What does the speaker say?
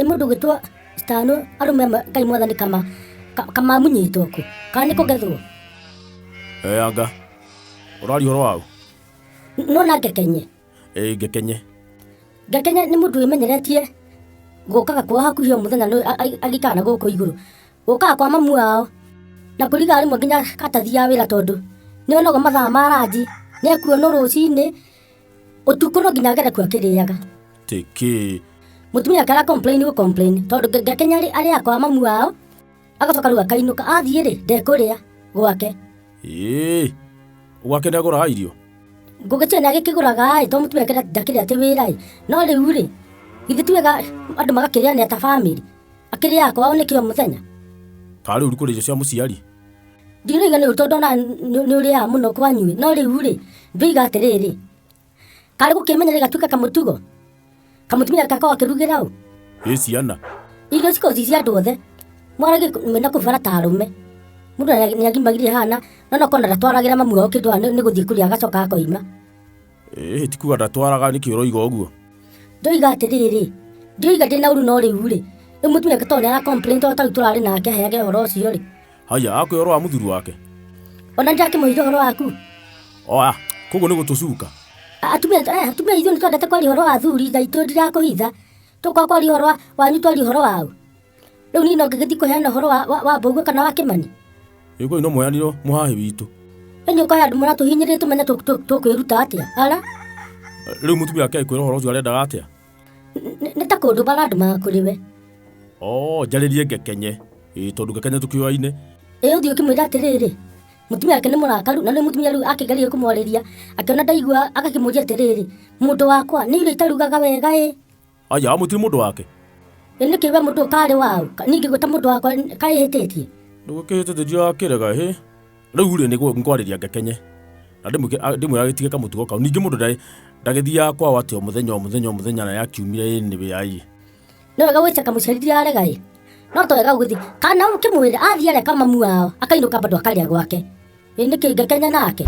Mundu gwitwa Stano arume Ngai mwathani kama munyitwo ku kana niko gethwo anga urari horo wao no na Gekenye Gekenye ni mundu wimenyeretie gukaga kwa hakuhi muthenya no agikana guko iguru gukaga kwa mamu wao na kuriga ari nginya katathi ya wira tondu ni onogo mathaa maraji ni akuona rucini utuku no nginya gere kwa kiriaga tiki mutumia kara complain tondu Gekenya ari akwa mamu wao agacoka riu akainuka athie ri ndekuria gwake gwake ndagura irio ngugicena gikiguraga to mutumia kara ndakiri ati wira no riu ri ithe tuwega andu magakiria ni ta family akiria akwa ni kio muthenya kari uri kuri icio cia muciari ndiriga ni utondo na ni uri ya muno kwanyu no riu ri ndiga atiriri kari gukimenyerera gatuka kamutugo kamutumia kakao akirugira u ciana irio ciko cia andu othe mwarage mena kubara tarume mundu ni agimagirie hana no kona ndatwaragira mamu wao kindu ni guthie kuria agacoka akoima tikuga ndatwaraga ni kioro igo guo ndoiga atiriri ndoiga ndina uru no riu ri mutumia katone ara complain to turari nake heage horo ucio ri haya akwe horo wa muthuru wake ona ndake muhiro horo waku koguo ni gutucuka atumia ithu ni twendete kwari horo wa thuri thaitu ndirakuhitha tukwa kwari horo wanyu twari horo wao riu ni no ngigithii kuheana horo wa Mbugua kana wa Kimani iko ino mweaniro muhahi witu enyo kwa andu maratuhinyirite tumenya tukwiruta atia ara riu mutumia wake kwira horo ucio arendaga atia ni ta kundu barandu makuriwe njaririe Gekenye tondu Gekenye tukioaine uthio kimwira atiriri mutumia wake ni murakaru na ni mutumia riu akigeria kumwariria akiona ndaigua agakimuria atiriri mundu wakwa ni irio itarugaga wega aya amutiri mundu wake ni kiwe mundu kari wao ningi gwita mundu wakwa kaihititie ndugukihititie akirega riu ri ni ngwariria Gekenye na ndimwira gitige kamutugo kau ningi mundu ndagithia kwa watio muthenya na yakiumire ni we no wega wichaka mucerithia arega no to wega guthi kana ukimwira athia reka mamu wao akainuka bado akaria gwake ni Gekenya nake